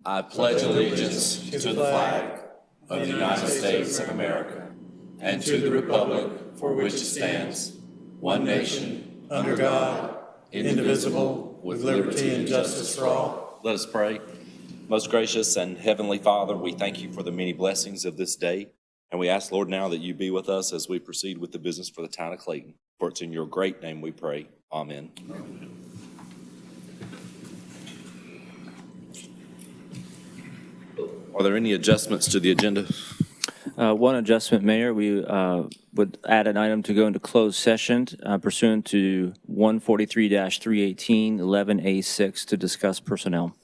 I pledge allegiance to the flag of the United States of America and to the republic for which it stands, one nation, under God, indivisible, with liberty and justice for all. Let us pray. Most gracious and heavenly Father, we thank you for the many blessings of this day. And we ask, Lord, now that you be with us as we proceed with the business for the town of Clayton. For it's in your great name we pray. Amen. Are there any adjustments to the agenda? One adjustment, Mayor. We would add an item to go into closed session pursuant to 143-318, 11A6 to discuss personnel.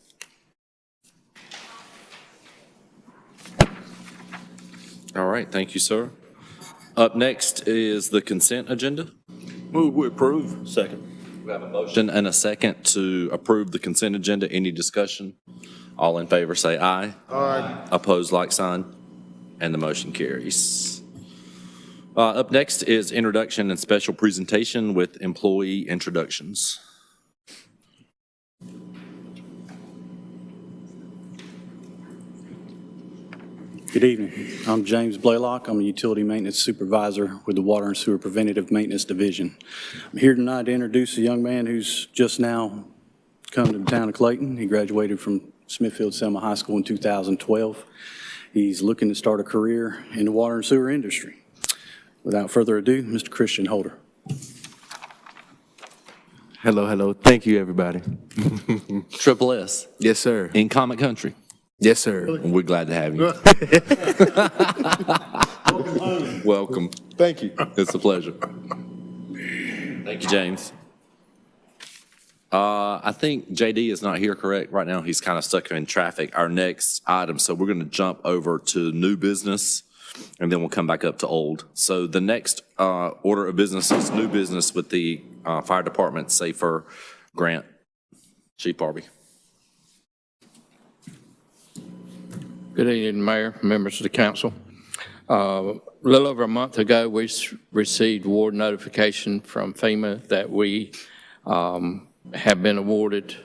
All right, thank you, sir. Up next is the consent agenda. Move we approve. Second. We have a motion and a second to approve the consent agenda. Any discussion? All in favor say aye. Aye. Opposed, like sign. And the motion carries. Up next is introduction and special presentation with employee introductions. Good evening. I'm James Blalock. I'm a utility maintenance supervisor with the Water and Sewer Preventative Maintenance Division. I'm here tonight to introduce a young man who's just now come to the town of Clayton. He graduated from Smithfield-Selma High School in 2012. He's looking to start a career in the water and sewer industry. Without further ado, Mr. Christian Holder. Hello. Thank you, everybody. Triple S. Yes, sir. In Comic Country. Yes, sir. We're glad to have you. Welcome. Thank you. It's a pleasure. Thank you, James. I think JD is not here, correct? Right now, he's kind of stuck in traffic. Our next item, so we're going to jump over to new business, and then we'll come back up to old. So the next order of business is new business with the Fire Department Safer Grant. Chief Barbee. Good evening, Mayor, members of the council. A little over a month ago, we received award notification from FEMA that we have been awarded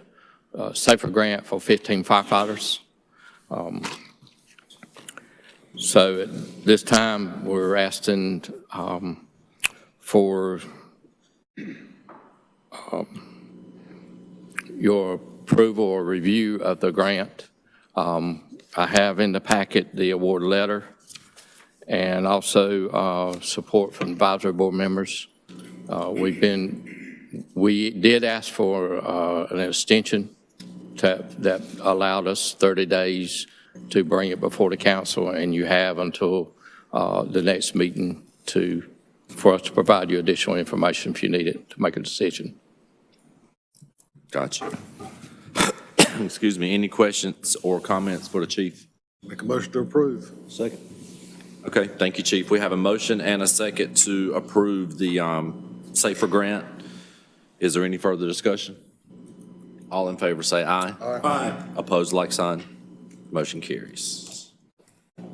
a Safer Grant for 15 firefighters. So at this time, we're asking for your approval or review of the grant. I have in the packet the award letter and also support from advisory board members. We did ask for an extension that allowed us 30 days to bring it before the council, and you have until the next meeting for us to provide you additional information if you need it to make a decision. Gotcha. Excuse me, any questions or comments for the chief? Make a motion to approve. Second. Okay, thank you, Chief. We have a motion and a second to approve the Safer Grant. Is there any further discussion? All in favor say aye. Aye. Opposed, like sign. Motion carries. Well,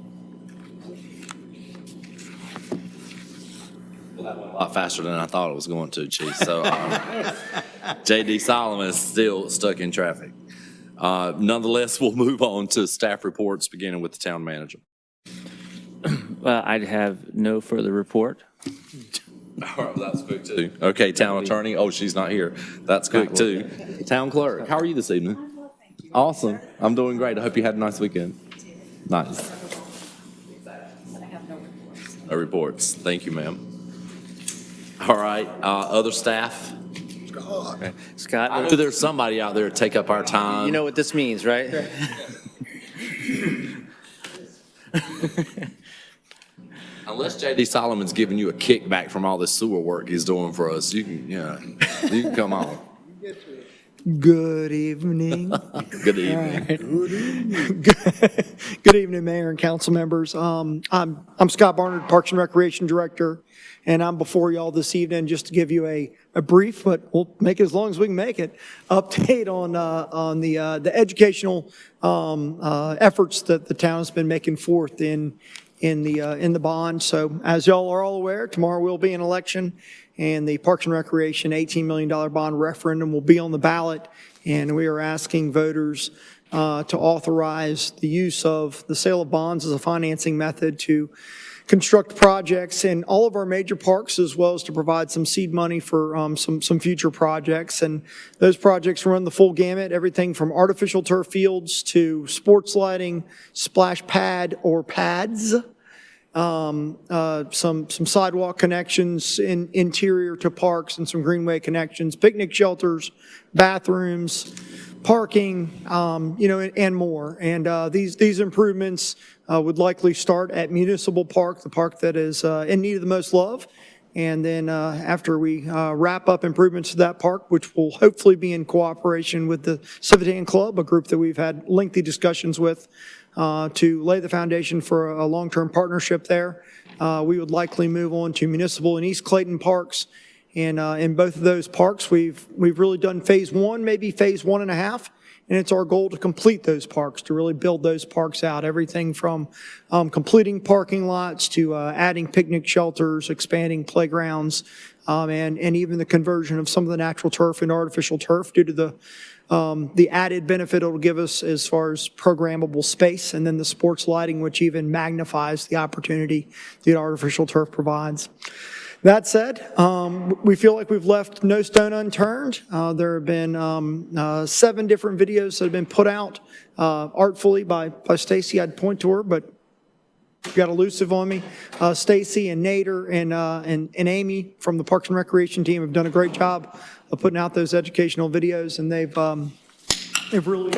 that went a lot faster than I thought it was going to, Chief. So J.D. Solomon is still stuck in traffic. Nonetheless, we'll move on to staff reports, beginning with the town manager. I'd have no further report. All right, that's quick too. Okay, town attorney. Oh, she's not here. That's quick too. Town clerk, how are you this evening? I'm well, thank you. Awesome. I'm doing great. I hope you had a nice weekend. Nice. But I have no reports. No reports. Thank you, ma'am. All right, other staff. God. Scott, I know there's somebody out there to take up our time. you know what this means, right? Unless J.D. Solomon's giving you a kickback from all this sewer work he's doing for us, you can come on. Good evening. Good evening. Good evening, Mayor and council members. I'm Scott Barnard, Parks and Recreation Director, and I'm before you all this evening just to give you a brief, but we'll make it as long as we can make it, update on the educational efforts that the town has been making forth in the bond. So as y'all are all aware, tomorrow will be an election, and the Parks and Recreation $18 million bond referendum will be on the ballot, and we are asking voters to authorize the use of the sale of bonds as a financing method to construct projects in all of our major parks, as well as to provide some seed money for some future projects. And those projects run the full gamut, everything from artificial turf fields to sports lighting, splash pad or pads, some sidewalk connections in interior to parks and some greenway connections, picnic shelters, bathrooms, parking, and more. And these improvements would likely start at Municipal Park, the park that is in need of the most love. And then after we wrap up improvements to that park, which will hopefully be in cooperation with the Civitan Club, a group that we've had lengthy discussions with to lay the foundation for a long-term partnership there, we would likely move on to Municipal and East Clayton parks. And in both of those parks, we've really done phase one, maybe phase 1.5. And it's our goal to complete those parks, to really build those parks out. Everything from completing parking lots to adding picnic shelters, expanding playgrounds, and even the conversion of some of the natural turf into artificial turf due to the added benefit it'll give us as far as programmable space, and then the sports lighting, which even magnifies the opportunity the artificial turf provides. That said, we feel like we've left no stone unturned. There have been 7 different videos that have been put out artfully by Stacy. I'd point to her, but got elusive on me. Stacy and Nader and Amy from the Parks and Recreation team have done a great job of putting out those educational videos, and they've really.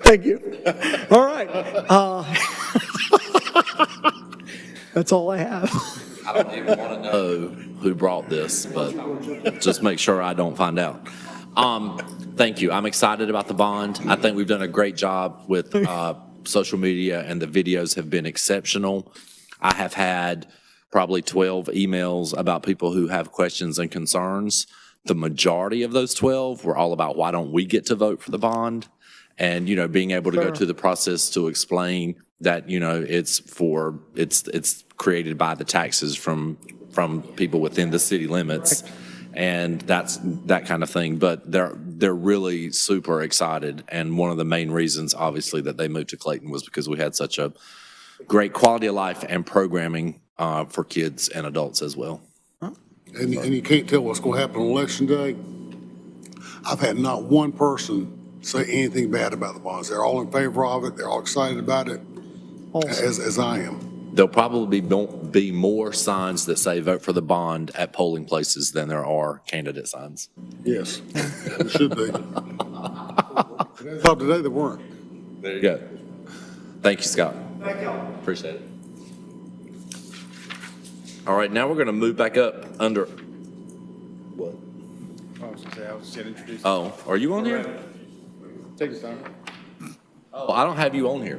Thank you. All right. That's all I have. I don't even want to know who brought this, but just make sure I don't find out. Thank you. I'm excited about the bond. I think we've done a great job with social media, and the videos have been exceptional. I have had probably 12 emails about people who have questions and concerns. The majority of those 12 were all about why don't we get to vote for the bond? And, being able to go through the process to explain that, it's created by the taxes from people within the city limits. And that's that kind of thing. But they're really super excited. And one of the main reasons, obviously, that they moved to Clayton was because we had such a great quality of life and programming for kids and adults as well. And you can't tell what's going to happen on Election Day. I've had not one person say anything bad about the bonds. They're all in favor of it. They're all excited about it, as I am. There'll probably be more signs that say vote for the bond at polling places than there are candidate signs. Yes, it should be. Thought today there weren't. There you go. Thank you, Scott. Thank you. Appreciate it. All right, now we're going to move back up under. What? I was just introduced. Oh, are you on here? Take your time. Oh, I don't have you on here.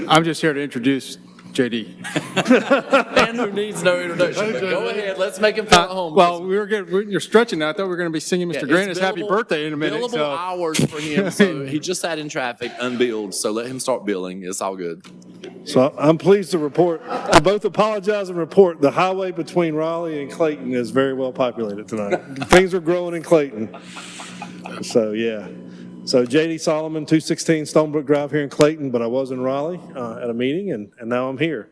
I'm just here to introduce JD. Man who needs no introduction. But go ahead, let's make him feel at home. Well, you're stretching that. I thought we were going to be singing Mr. Grant's happy birthday in a minute. Billable hours for him, so he just sat in traffic, unbilled, so let him start billing. It's all good. So I'm pleased to report, to both apologize and report, the highway between Raleigh and Clayton is very well populated tonight. Things are growing in Clayton. So, yeah. So J.D. Solomon, 216 Stonebrook Drive here in Clayton, but I was in Raleigh at a meeting, and now I'm here.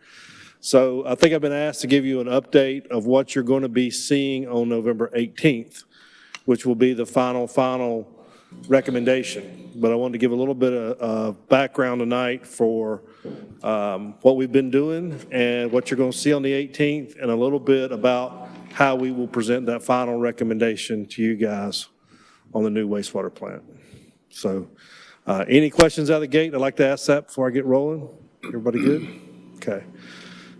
So I think I've been asked to give you an update of what you're going to be seeing on November 18th, which will be the final recommendation. But I wanted to give a little bit of background tonight for what we've been doing and what you're going to see on the 18th, and a little bit about how we will present that final recommendation to you guys on the new wastewater plant. So any questions out of the gate? I'd like to ask that before I get rolling. Everybody good? Okay.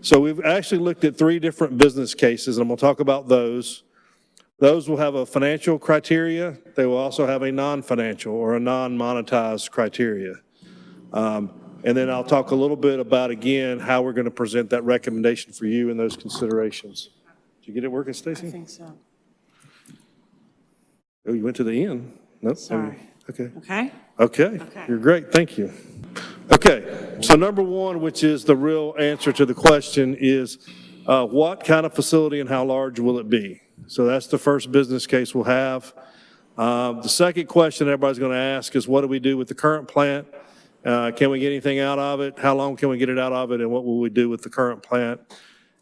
So we've actually looked at 3 different business cases, and I'm going to talk about those. Those will have a financial criteria. They will also have a non-financial or a non-monetized criteria. And then I'll talk a little bit about, again, how we're going to present that recommendation for you and those considerations. Did you get it working, Stacy? I think so. Oh, you went to the end. Nope. Sorry. Okay. Okay? Okay. You're great. Thank you. Okay. So number 1, which is the real answer to the question, is what kind of facility and how large will it be? So that's the first business case we'll have. The second question everybody's going to ask is, what do we do with the current plant? Can we get anything out of it? How long can we get it out of it? And what will we do with the current plant?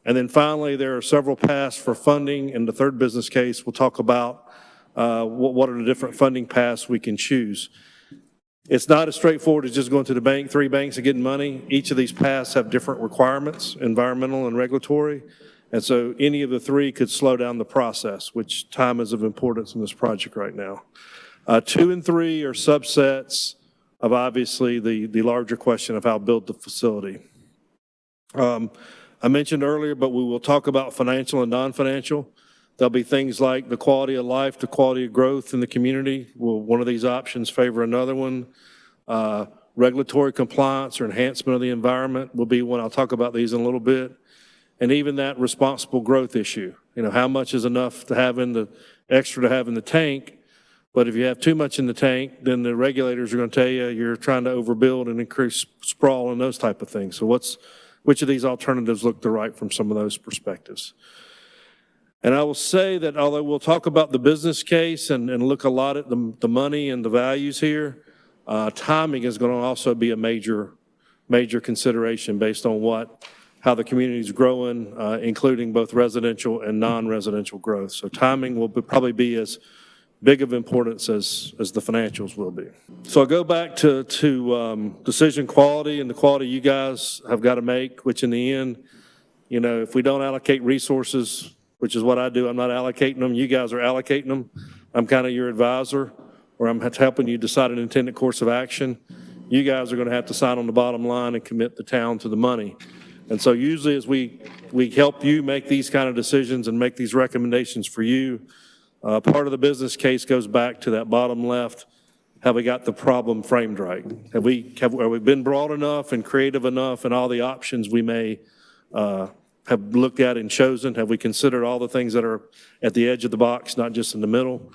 And then finally, there are several paths for funding. In the third business case, we'll talk about what are the different funding paths we can choose. It's not as straightforward as just going to the bank, 3 banks and getting money. Each of these paths have different requirements, environmental and regulatory. And so any of the 3 could slow down the process, which time is of importance in this project right now. 2 and 3 are subsets of obviously the larger question of how to build the facility. I mentioned earlier, but we will talk about financial and non-financial. There'll be things like the quality of life, the quality of growth in the community. Will one of these options favor another one? Regulatory compliance or enhancement of the environment will be one. I'll talk about these in a little bit. And even that responsible growth issue. You know, how much is enough to have in the extra to have in the tank? But if you have too much in the tank, then the regulators are going to tell you you're trying to overbuild and increase sprawl and those type of things. So which of these alternatives look the right from some of those perspectives? And I will say that although we'll talk about the business case and look a lot at the money and the values here, timing is going to also be a major consideration based on how the community is growing, including both residential and non-residential growth. So timing will probably be as big of importance as the financials will be. So I'll go back to decision quality and the quality you guys have got to make, which in the end, you know, if we don't allocate resources, which is what I do, I'm not allocating them, you guys are allocating them. I'm kind of your advisor, or I'm helping you decide an intended course of action. You guys are going to have to sign on the bottom line and commit the town to the money. And so usually as we help you make these kind of decisions and make these recommendations for you, part of the business case goes back to that bottom left. Have we got the problem framed right? Have we been broad enough and creative enough in all the options we may have looked at and chosen? Have we considered all the things that are at the edge of the box, not just in the middle?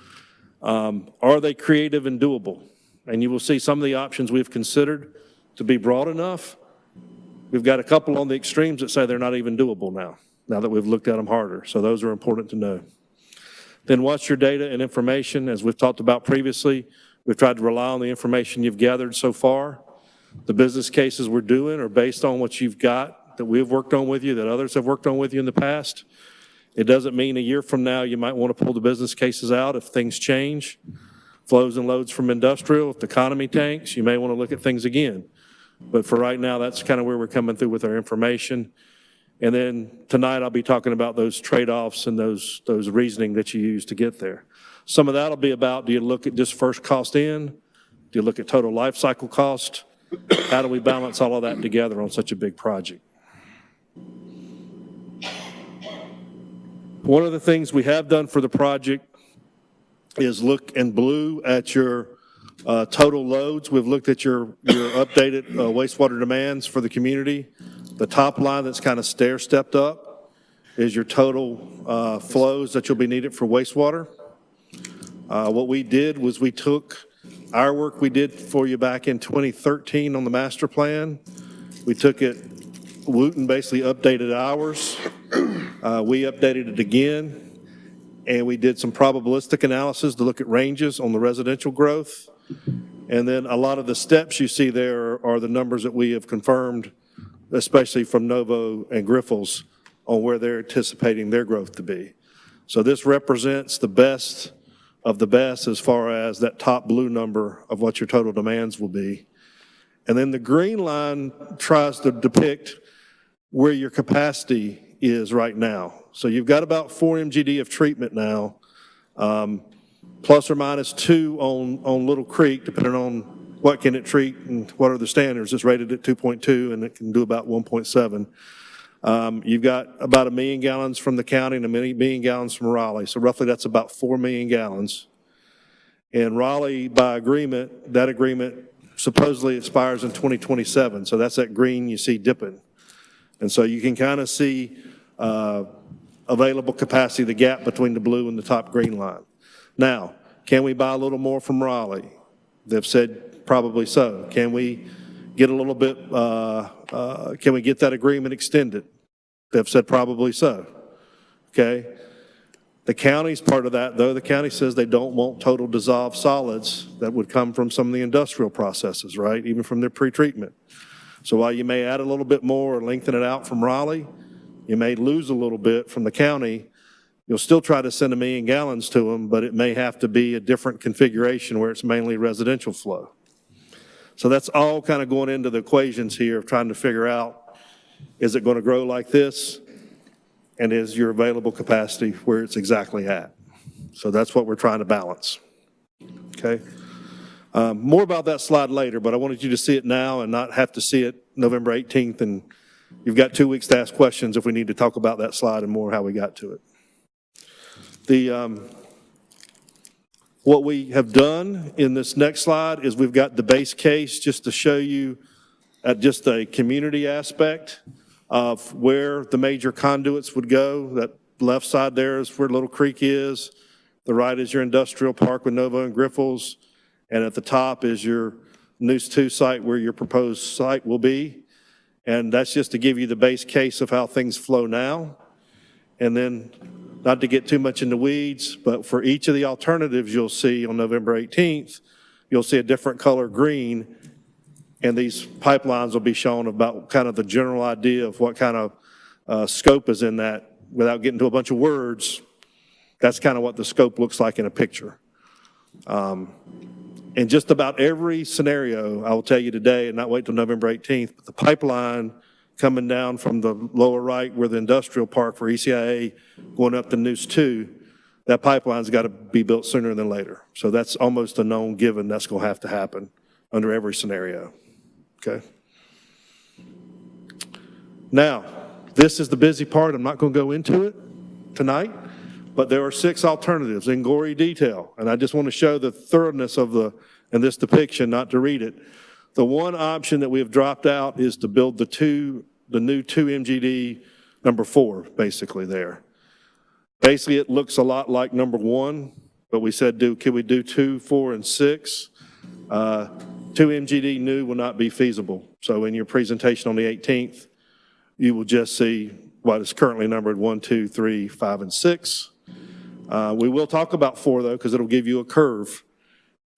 Are they creative and doable? And you will see some of the options we've considered to be broad enough. We've got a couple on the extremes that say they're not even doable now that we've looked at them harder. So those are important to know. Then what's your data and information? As we've talked about previously, we've tried to rely on the information you've gathered so far. The business cases we're doing are based on what you've got that we've worked on with you, that others have worked on with you in the past. It doesn't mean a year from now you might want to pull the business cases out if things change. Flows and loads from industrial, if the economy tanks, you may want to look at things again. But for right now, that's kind of where we're coming through with our information. And then tonight I'll be talking about those trade-offs and those reasoning that you use to get there. Some of that will be about, do you look at just first cost in? Do you look at total life cycle cost? How do we balance all of that together on such a big project? One of the things we have done for the project is look in blue at your total loads. We've looked at your updated wastewater demands for the community. The top line that's kind of stair-stepped up is your total flows that you'll be needed for wastewater. What we did was we took our work we did for you back in 2013 on the master plan. We took it, Wooten basically updated ours. We updated it again, and we did some probabilistic analysis to look at ranges on the residential growth. And then a lot of the steps you see there are the numbers that we have confirmed, especially from Novo and Grifols, on where they're anticipating their growth to be. So this represents the best of the best as far as that top blue number of what your total demands will be. And then the green line tries to depict where your capacity is right now. So you've got about 4 MGD of treatment now, plus or minus 2 on Little Creek, depending on what can it treat and what are the standards. It's rated at 2.2 and it can do about 1.7. You've got about 1 million gallons from the county and 1 million gallons from Raleigh. So roughly that's about 4 million gallons. And Raleigh, by agreement, that agreement supposedly expires in 2027. So that's that green you see dipping. And so you can kind of see available capacity, the gap between the blue and the top green line. Now, can we buy a little more from Raleigh? They've said probably so. Can we get a little bit, can we get that agreement extended? They've said probably so, okay? The county's part of that, though. The county says they don't want total dissolved solids that would come from some of the industrial processes, right? Even from their pretreatment. So while you may add a little bit more or lengthen it out from Raleigh, you may lose a little bit from the county. You'll still try to send 1 million gallons to them, but it may have to be a different configuration where it's mainly residential flow. So that's all kind of going into the equations here of trying to figure out, is it going to grow like this? And is your available capacity where it's exactly at? So that's what we're trying to balance. Okay? More about that slide later, but I wanted you to see it now and not have to see it November 18th. And you've got 2 weeks to ask questions if we need to talk about that slide and more how we got to it. What we have done in this next slide is we've got the base case just to show you at just a community aspect of where the major conduits would go. That left side there is where Little Creek is. The right is your industrial park with Nova and Griffles. And at the top is your Neuse 2 site where your proposed site will be. And that's just to give you the base case of how things flow now. And then, not to get too much in the weeds, but for each of the alternatives you'll see on November 18th, you'll see a different color green, and these pipelines will be shown about kind of the general idea of what kind of scope is in that. Without getting to a bunch of words, that's kind of what the scope looks like in a picture. In just about every scenario, I will tell you today, and not wait till November 18th, but the pipeline coming down from the lower right where the industrial park for ECIA going up to Neuse 2, that pipeline's got to be built sooner than later. So that's almost a known given that's going to have to happen under every scenario, okay? Now, this is the busy part. I'm not going to go into it tonight, but there are 6 alternatives in gory detail, and I just want to show the thoroughness of in this depiction, not to read it. The one option that we have dropped out is to build the new 2 MGD number 4, basically there. Basically, it looks a lot like number 1, but we said, can we do 2, 4, and 6? 2 MGD new will not be feasible. So in your presentation on the 18th, you will just see what is currently numbered 1, 2, 3, 5, and 6. We will talk about 4, though, because it'll give you a curve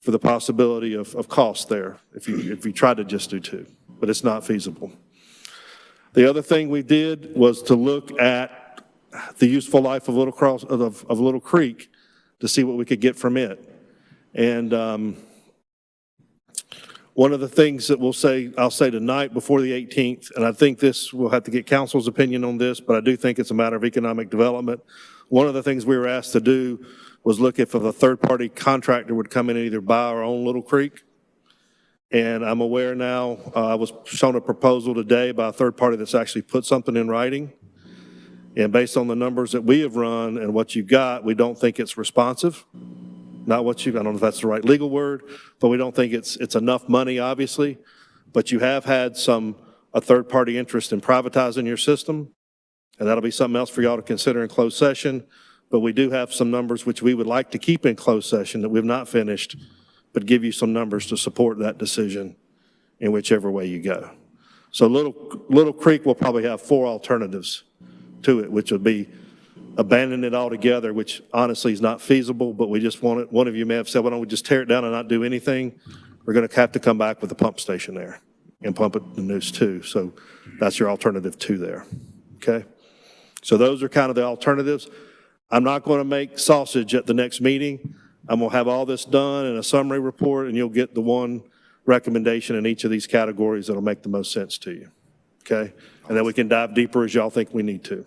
for the possibility of cost there if you try to just do 2, but it's not feasible. The other thing we did was to look at the useful life of Little Creek to see what we could get from it. And one of the things that I'll say tonight before the 18th, and I think we'll have to get council's opinion on this, but I do think it's a matter of economic development. One of the things we were asked to do was look if a third-party contractor would come in and either buy or own Little Creek. And I'm aware now, I was shown a proposal today by a third party that's actually put something in writing. And based on the numbers that we have run and what you've got, we don't think it's responsive. I don't know if that's the right legal word, but we don't think it's enough money, obviously. But you have had a third-party interest in privatizing your system, and that'll be something else for y'all to consider in closed session. But we do have some numbers which we would like to keep in closed session that we've not finished, but give you some numbers to support that decision in whichever way you go. So Little Creek will probably have 4 alternatives to it, which would be abandon it altogether, which honestly is not feasible, but we just want it. One of you may have said, why don't we just tear it down and not do anything? We're going to have to come back with a pump station there and pump it to Neuse 2. So that's your alternative 2 there, okay? So those are kind of the alternatives. I'm not going to make sausage at the next meeting. I'm going to have all this done in a summary report, and you'll get the one recommendation in each of these categories that'll make the most sense to you, okay? And then we can dive deeper as y'all think we need to.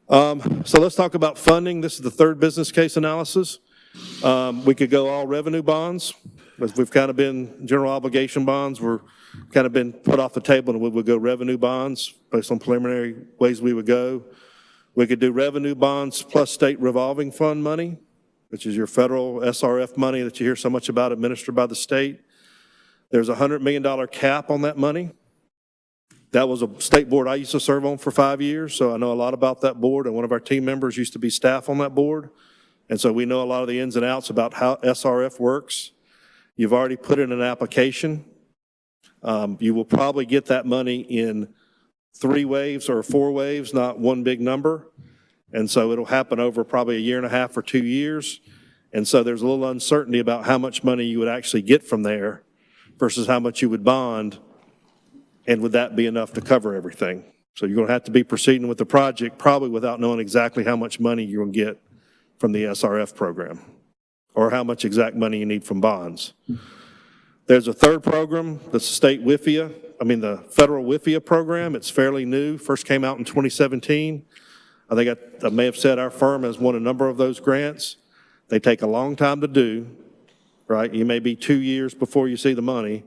So let's talk about funding. This is the 3rd business case analysis. We could go all revenue bonds, but we've kind of been general obligation bonds. We're kind of been put off the table, and we would go revenue bonds based on preliminary ways we would go. We could do revenue bonds plus state revolving fund money, which is your federal SRF money that you hear so much about administered by the state. There's a $100 million cap on that money. That was a state board I used to serve on for 5 years, so I know a lot about that board, and one of our team members used to be staff on that board. And so we know a lot of the ins and outs about how SRF works. You've already put in an application. You will probably get that money in 3 waves or 4 waves, not one big number. And so it'll happen over probably a year and a half or 2 years. And so there's a little uncertainty about how much money you would actually get from there versus how much you would bond, and would that be enough to cover everything? So you're going to have to be proceeding with the project probably without knowing exactly how much money you're going to get from the SRF program or how much exact money you need from bonds. There's a third program, the state WIFIA, the federal WIFIA program. It's fairly new, first came out in 2017. I think I may have said our firm has won a number of those grants. They take a long time to do, right? You may be 2 years before you see the money.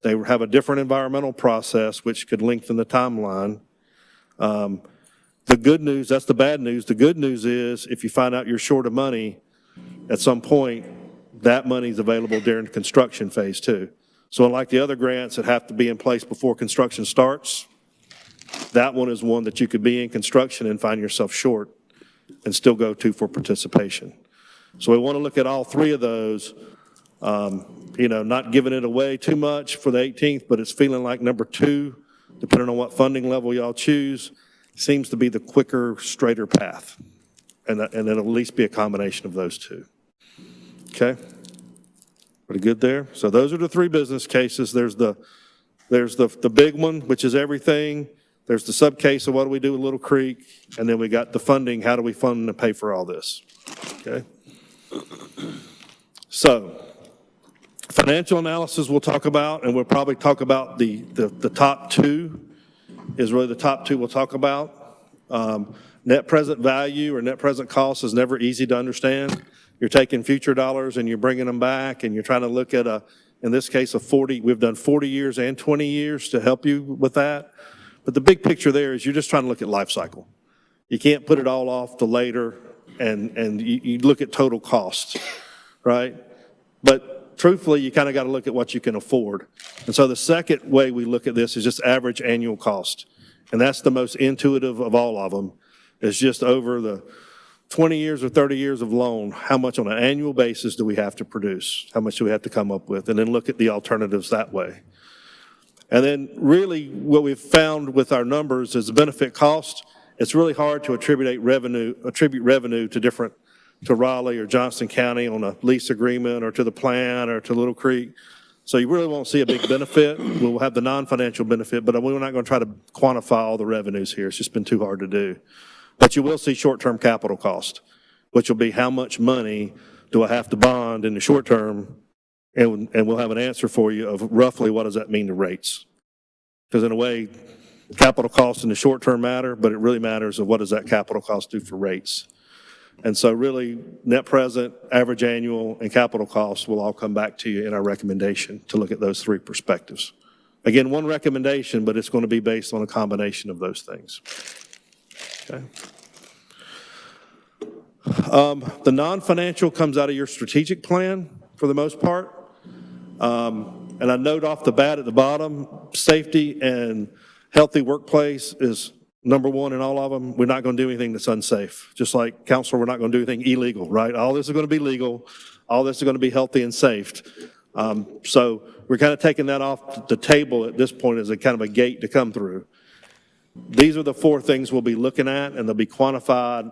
They have a different environmental process, which could lengthen the timeline. The good news, that's the bad news. The good news is if you find out you're short of money at some point, that money is available during the construction phase too. So unlike the other grants that have to be in place before construction starts, that one is one that you could be in construction and find yourself short and still go to for participation. So we want to look at all three of those, not giving it away too much for the 18th, but it's feeling like number 2, depending on what funding level y'all choose, seems to be the quicker, straighter path. And it'll at least be a combination of those two. Okay? Pretty good there? So those are the 3 business cases. There's the big one, which is everything. There's the sub case of what do we do with Little Creek, and then we got the funding. How do we fund and pay for all this? Okay? So financial analysis we'll talk about, and we'll probably talk about the top 2 is really the top 2 we'll talk about. Net present value or net present cost is never easy to understand. You're taking future dollars and you're bringing them back, and you're trying to look at in this case, we've done 40 years and 20 years to help you with that. But the big picture there is you're just trying to look at life cycle. You can't put it all off to later, and you look at total costs, right? But truthfully, you kind of got to look at what you can afford. And so the second way we look at this is just average annual cost. And that's the most intuitive of all of them. It's just over the 20 years or 30 years of loan, how much on an annual basis do we have to produce? How much do we have to come up with? And then look at the alternatives that way. And then really what we've found with our numbers is the benefit cost. It's really hard to attribute revenue to Raleigh or Johnston County on a lease agreement or to the plant or to Little Creek. So you really won't see a big benefit. We'll have the non-financial benefit, but we're not going to try to quantify all the revenues here. It's just been too hard to do. But you will see short-term capital cost, which will be how much money do I have to bond in the short term, and we'll have an answer for you of roughly what does that mean to rates. Because in a way, capital costs in the short term matter, but it really matters of what does that capital cost do for rates. And so really, net present, average annual, and capital costs will all come back to you in our recommendation to look at those 3 perspectives. Again, one recommendation, but it's going to be based on a combination of those things. Okay. The non-financial comes out of your strategic plan for the most part. And I note off the bat at the bottom, safety and healthy workplace is number 1 in all of them. We're not going to do anything that's unsafe. Just like counselor, we're not going to do anything illegal, right? All this is going to be legal. All this is going to be healthy and safe. So we're kind of taking that off the table at this point as a kind of a gate to come through. These are the 4 things we'll be looking at, and they'll be quantified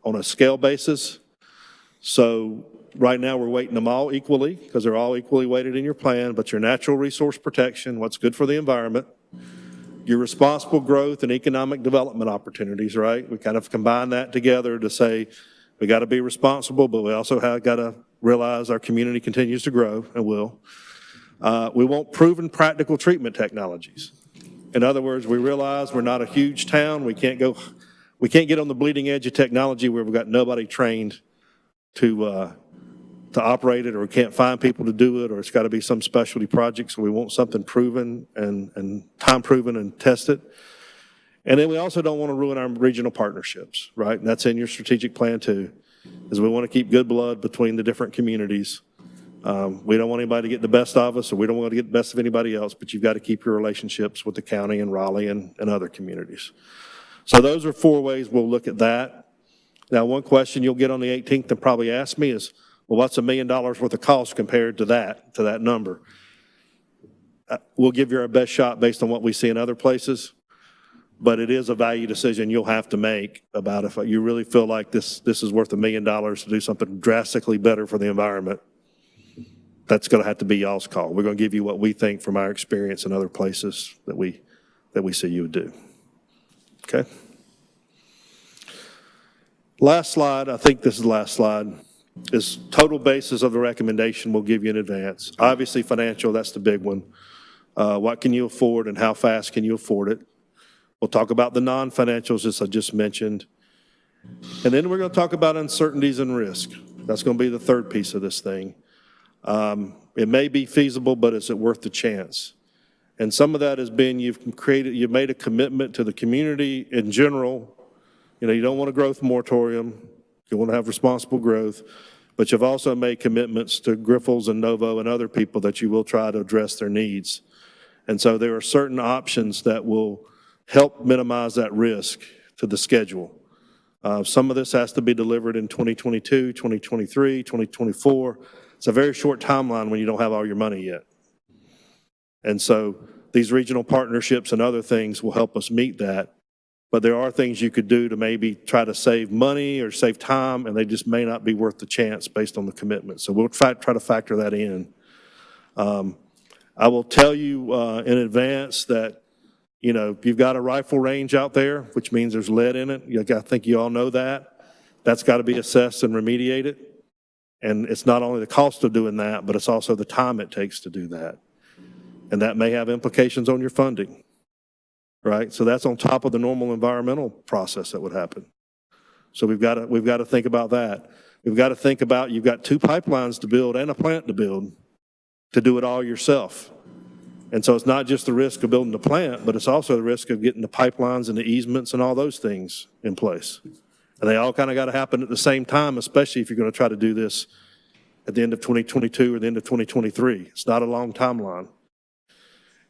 on a scale basis. So right now we're weighting them all equally because they're all equally weighted in your plan, but your natural resource protection, what's good for the environment, your responsible growth and economic development opportunities, right? We kind of combine that together to say we got to be responsible, but we also have got to realize our community continues to grow and will. We want proven practical treatment technologies. In other words, we realize we're not a huge town. We can't get on the bleeding edge of technology where we've got nobody trained to operate it, or we can't find people to do it, or it's got to be some specialty project. So we want something proven and time proven and tested. And then we also don't want to ruin our regional partnerships, right? And that's in your strategic plan too, is we want to keep good blood between the different communities. We don't want anybody to get the best of us, or we don't want to get the best of anybody else, but you've got to keep your relationships with the county and Raleigh and other communities. So those are 4 ways we'll look at that. Now, one question you'll get on the 18th and probably ask me is, well, what's $1 million worth of cost compared to that number? We'll give you our best shot based on what we see in other places. but it is a value decision you'll have to make about if you really feel like this is worth $1 million to do something drastically better for the environment. That's going to have to be y'all's call. We're going to give you what we think from our experience in other places that we see you would do. Okay? Last slide, I think this is the last slide, is total basis of the recommendation we'll give you in advance. Obviously financial, that's the big one. What can you afford and how fast can you afford it? We'll talk about the non-financials, as I just mentioned. And then we're going to talk about uncertainties and risk. That's going to be the third piece of this thing. It may be feasible, but is it worth the chance? And some of that has been you've made a commitment to the community in general. You know, you don't want a growth moratorium. You want to have responsible growth. But you've also made commitments to Grifols and Novo and other people that you will try to address their needs. And so there are certain options that will help minimize that risk to the schedule. Some of this has to be delivered in 2022, 2023, 2024. It's a very short timeline when you don't have all your money yet. And so these regional partnerships and other things will help us meet that. But there are things you could do to maybe try to save money or save time, and they just may not be worth the chance based on the commitment. So we'll try to factor that in. I will tell you in advance that, you know, you've got a rifle range out there, which means there's lead in it. I think you all know that. That's got to be assessed and remediated. And it's not only the cost of doing that, but it's also the time it takes to do that. And that may have implications on your funding, right? So that's on top of the normal environmental process that would happen. So we've got to think about that. We've got to think about, you've got 2 pipelines to build and a plant to build to do it all yourself. And so it's not just the risk of building the plant, but it's also the risk of getting the pipelines and the easements and all those things in place. And they all kind of got to happen at the same time, especially if you're going to try to do this at the end of 2022 or the end of 2023. It's not a long timeline.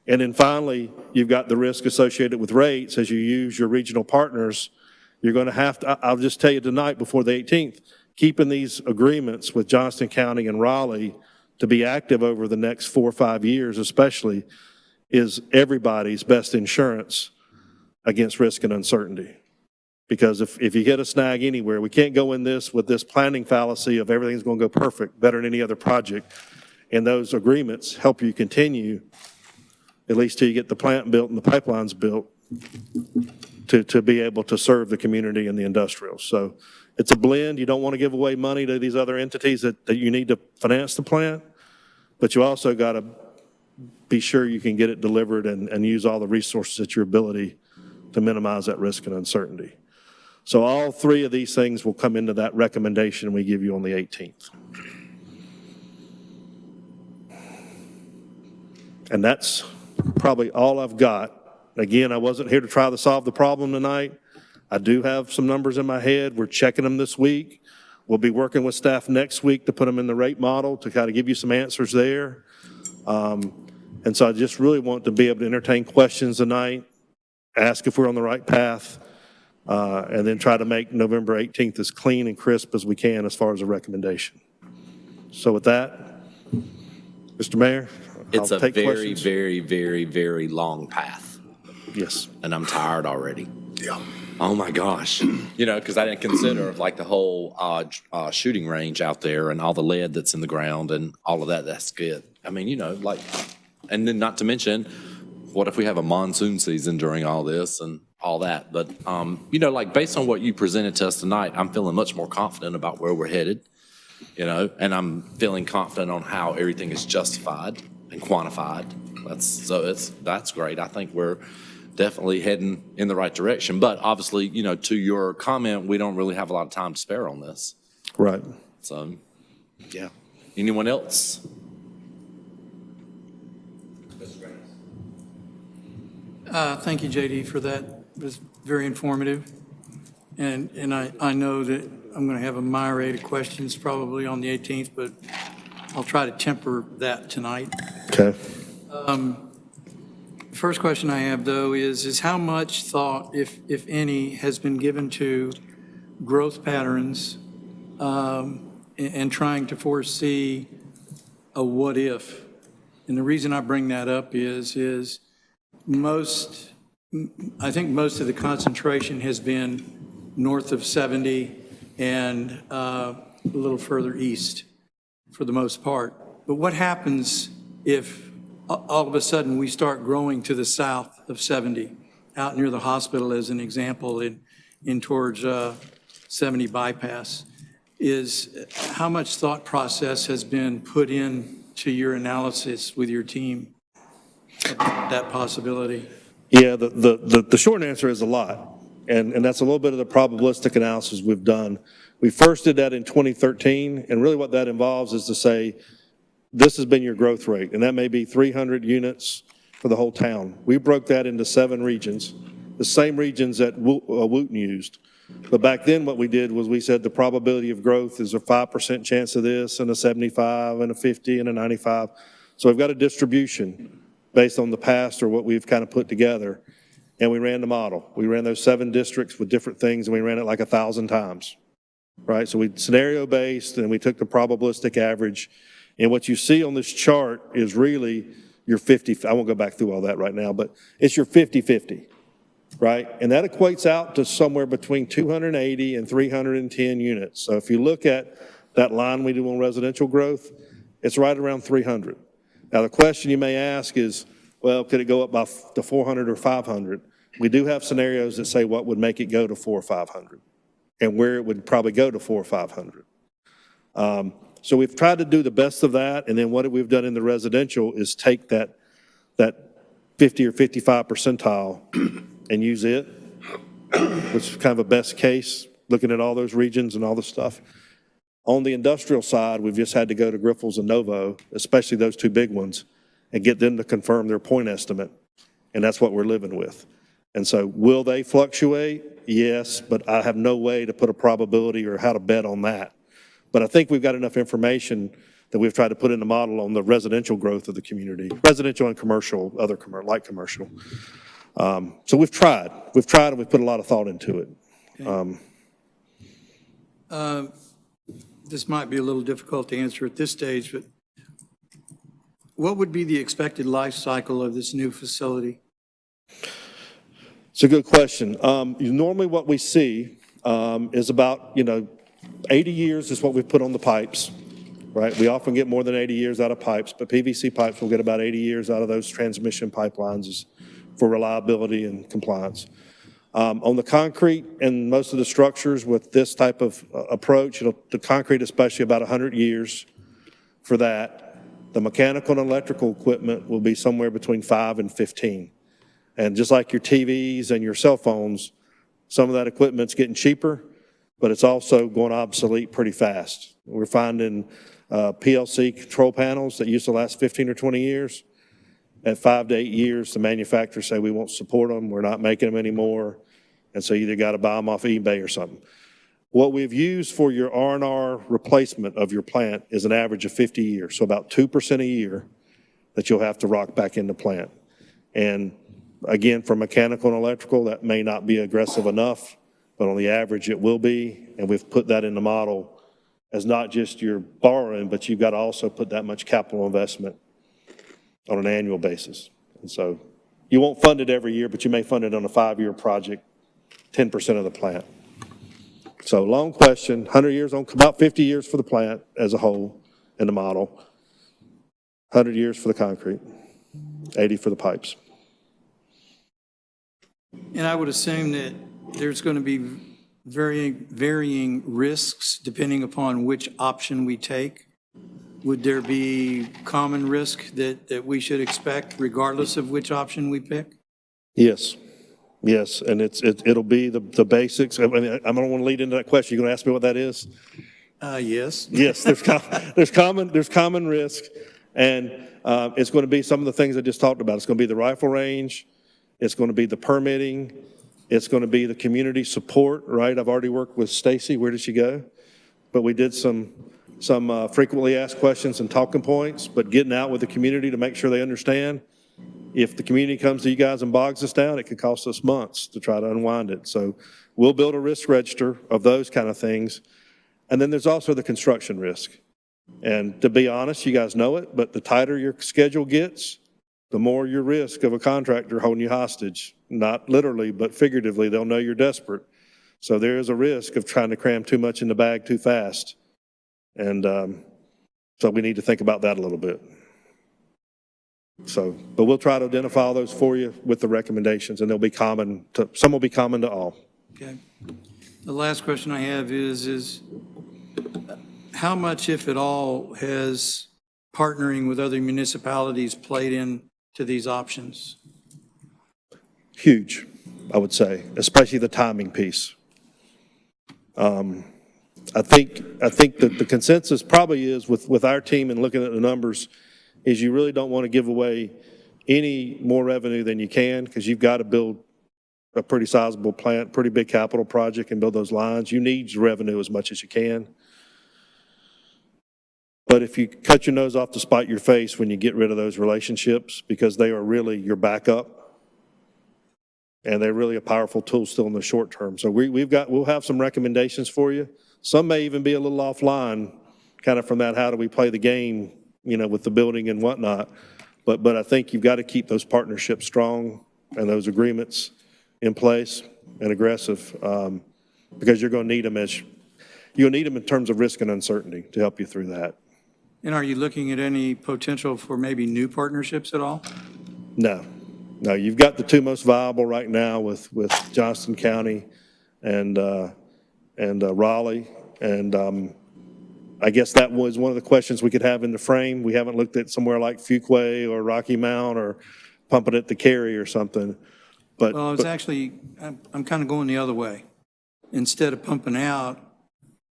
And then finally, you've got the risk associated with rates as you use your regional partners. You're going to have to, I'll just tell you tonight before the 18th, keeping these agreements with Johnston County and Raleigh to be active over the next 4 or 5 years especially is everybody's best insurance against risk and uncertainty. Because if you hit a snag anywhere, we can't go in this with this planning fallacy of everything's going to go perfect, better than any other project. And those agreements help you continue, at least till you get the plant built and the pipelines built, to be able to serve the community and the industrial. So it's a blend. You don't want to give away money to these other entities that you need to finance the plant, but you also got to be sure you can get it delivered and use all the resources at your ability to minimize that risk and uncertainty. So all 3 of these things will come into that recommendation we give you on the 18th. And that's probably all I've got. Again, I wasn't here to try to solve the problem tonight. I do have some numbers in my head. We're checking them this week. We'll be working with staff next week to put them in the rate model to kind of give you some answers there. And so I just really want to be able to entertain questions tonight, ask if we're on the right path, and then try to make November 18th as clean and crisp as we can as far as a recommendation. So with that, Mr. Mayor, It's I'll a take very, questions. very, very, very long path. Yes. And I'm tired already. Yeah. Oh my gosh. You know, because I didn't consider like the whole shooting range out there and all the lead that's in the ground and all of that. That's good. I mean, you know, like, and then not to mention, what if we have a monsoon season during all this and all that? But, you know, like based on what you presented to us tonight, I'm feeling much more confident about where we're headed, you know, and I'm feeling confident on how everything is justified and quantified. That's great. I think we're definitely heading in the right direction. But obviously, you know, to your comment, we don't really have a lot of time to spare on this. Right. So, yeah. Anyone else? Thank you, JD, for that. It was very informative. And I know that I'm going to have a myriad of questions probably on the 18th, but I'll try to temper that tonight. Okay. First question I have, though, is how much thought, if any, has been given to growth patterns and trying to foresee a what if? And the reason I bring that up is most I think most of the concentration has been north of 70 and a little further east for the most part. But what happens if all of a sudden we start growing to the south of 70, out near the hospital as an example, in towards 70 bypass? How much thought process has been put into your analysis with your team about that possibility? Yeah, the short answer is a lot. And that's a little bit of the probabilistic analysis we've done. We first did that in 2013, and really what that involves is to say, this has been your growth rate, and that may be 300 units for the whole town. We broke that into 7 regions, the same regions that Wooten used. But back then what we did was we said the probability of growth is a 5% chance of this, and a 75, and a 50, and a 95. So we've got a distribution based on the past or what we've kind of put together, and we ran the model. We ran those 7 districts with different things, and we ran it like 1,000 times, right? So we scenario-based, and we took the probabilistic average, and what you see on this chart is really your 50, I won't go back through all that right now, but it's your 50-50, right? And that equates out to somewhere between 280 and 310 units. So if you look at that line we do on residential growth, it's right around 300. Now, the question you may ask is, well, could it go up to 400 or 500? We do have scenarios that say what would make it go to 400 or 500 and where it would probably go to 400 or 500. So we've tried to do the best of that, and then what we've done in the residential is take that 50 or 55 percentile and use it, which is kind of a best case, looking at all those regions and all the stuff. On the industrial side, we've just had to go to Grifols and Novo, especially those 2 big ones, and get them to confirm their point estimate, and that's what we're living with. And so will they fluctuate? Yes, but I have no way to put a probability or how to bet on that. But I think we've got enough information that we've tried to put in the model on the residential growth of the community, residential and commercial, light commercial. So we've tried and we've put a lot of thought into it. This might be a little difficult to answer at this stage, but what would be the expected life cycle of this new facility? It's a good question. Normally what we see is about, 80 years is what we've put on the pipes, right? We often get more than 80 years out of pipes, but PVC pipes will get about 80 years out of those transmission pipelines for reliability and compliance. On the concrete and most of the structures with this type of approach, the concrete especially about 100 years for that. The mechanical and electrical equipment will be somewhere between 5 and 15. And just like your TVs and your cell phones, some of that equipment's getting cheaper, but it's also going obsolete pretty fast. We're finding PLC control panels that used to last 15 or 20 years. At 5 to 8 years, the manufacturers say we won't support them, we're not making them anymore, and so you either got to buy them off eBay or something. What we've used for your R&R replacement of your plant is an average of 50 years, so about 2% a year that you'll have to rock back in the plant. And again, for mechanical and electrical, that may not be aggressive enough, but on the average it will be, and we've put that in the model as not just your borrowing, but you've got to also put that much capital investment on an annual basis. And so you won't fund it every year, but you may fund it on a 5-year project, 10% of the plant. So long question, 100 years on, about 50 years for the plant as a whole in the model, 100 years for the concrete, 80 for the pipes. And I would assume that there's going to be varying risks depending upon which option we take. Would there be common risk that we should expect regardless of which option we pick? Yes, and it'll be the basics. I mean, I don't want to lead into that question. You going to ask me what that is? Yes. Yes, there's common risk, and it's going to be some of the things I just talked about. It's going to be the rifle range. It's going to be the permitting. It's going to be the community support, right? I've already worked with Stacy. Where did she go? But we did some frequently asked questions and talking points, but getting out with the community to make sure they understand. If the community comes to you guys and bogs us down, it could cost us months to try to unwind it. So we'll build a risk register of those kind of things. And then there's also the construction risk. And to be honest, you guys know it, but the tighter your schedule gets, the more your risk of a contractor holding you hostage. Not literally, but figuratively, they'll know you're desperate. So there is a risk of trying to cram too much in the bag too fast. And so we need to think about that a little bit. So, but we'll try to identify all those for you with the recommendations, and they'll be common to, some will be common to all. Okay. The last question I have is how much, if at all, has partnering with other municipalities played into these options? Huge, I would say, especially the timing piece. I think that the consensus probably is with our team and looking at the numbers is you really don't want to give away any more revenue than you can, because you've got to build a pretty sizable plant, pretty big capital project, and build those lines. You need revenue as much as you can. But if you cut your nose off to spite your face when you get rid of those relationships, because they are really your backup, and they're really a powerful tool still in the short term. So we'll have some recommendations for you. Some may even be a little offline, kind of from that, how do we play the game, with the building and whatnot. But I think you've got to keep those partnerships strong and those agreements in place and aggressive, because you're going to need them you'll need them in terms of risk and uncertainty to help you through that. And are you looking at any potential for maybe new partnerships at all? No, you've got the two most viable right now with Johnston County and Raleigh. And I guess that was one of the questions we could have in the frame. We haven't looked at somewhere like Fuquay or Rocky Mount or pumping it to Cary or something. Well, it's actually, I'm kind of going the other way. Instead of pumping out,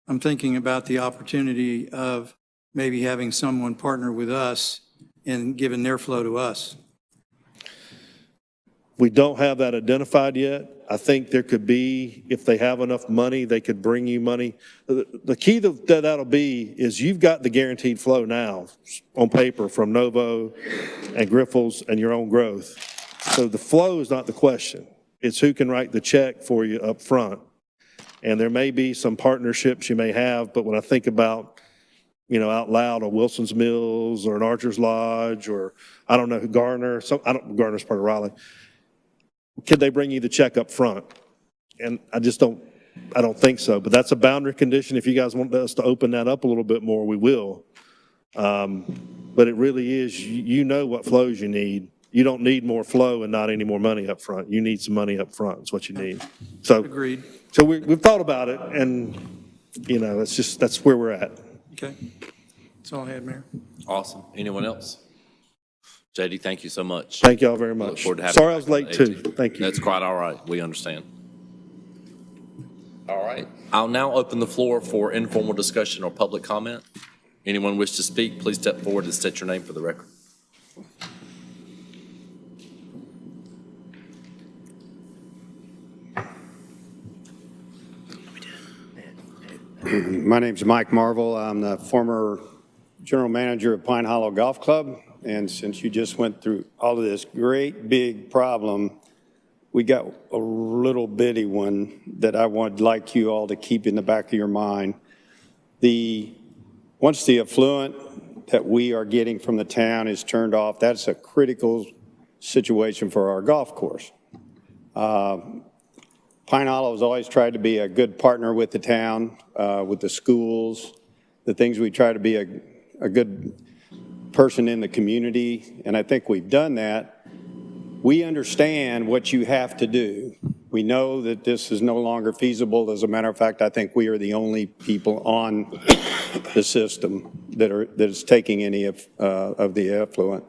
I'm thinking about the opportunity of maybe having someone partner with us and giving their flow to us. We don't have that identified yet. I think there could be, if they have enough money, they could bring you money. The key that'll be is you've got the guaranteed flow now on paper from Novo and Griffles and your own growth. So the flow is not the question. It's who can write the check for you up front. And there may be some partnerships you may have, but when I think about, out loud, a Wilson's Mills or an Archer's Lodge or I don't know who, Garner's part of Raleigh. Could they bring you the check up front? And I don't think so, but that's a boundary condition. If you guys want us to open that up a little bit more, we will. But it really is, you know what flows you need. You don't need more flow and not any more money up front. You need some money up front. That's what you need. So Agreed. So we've thought about it, and that's where we're at. Okay. That's all I had, Mayor. Awesome. Anyone else? JD, thank you so much. Thank y'all very much. Look forward to having Sorry you I was back on late the too. 18th. Thank you. That's quite all right. We understand. All right. I'll now open the floor for informal discussion or public comment. Anyone wish to speak, please step forward and state your name for the record. My name's Mike Marvel. I'm the former general manager of Pine Hollow Golf Club. And since you just went through all of this great big problem, we got a little bitty one that I would like you all to keep in the back of your mind. Once the effluent that we are getting from the town is turned off, that's a critical situation for our golf course. Pine Hollow has always tried to be a good partner with the town, with the schools, the things we try to be a good person in the community, and I think we've done that. We understand what you have to do. We know that this is no longer feasible. As a matter of fact, I think we are the only people on the system that is taking any of the effluent.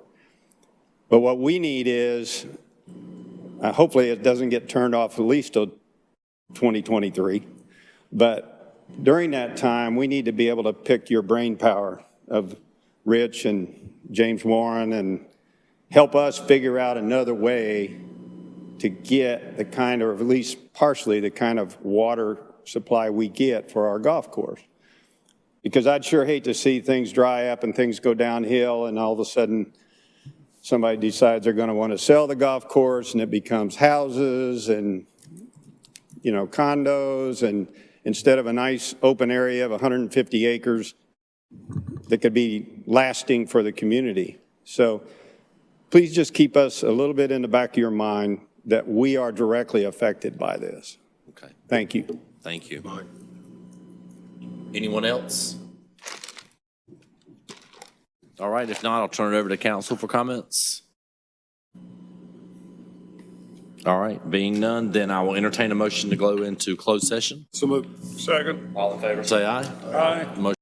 But what we need is, hopefully it doesn't get turned off at least till 2023, but during that time, we need to be able to pick your brain power of Rich and James Warren and help us figure out another way to get the kind, or at least partially the kind of water supply we get for our golf course. Because I'd sure hate to see things dry up and things go downhill and all of a sudden somebody decides they're going to want to sell the golf course and it becomes houses and condos, and instead of a nice open area of 150 acres that could be lasting for the community. So please just keep us a little bit in the back of your mind that we are directly affected by this. Okay, Thank you. thank you. Anyone else? All right, if not, I'll turn it over to council for comments. All right, being none, then I will entertain a motion to go into closed session. So moved. Second. All in favor, say aye. Aye. Motion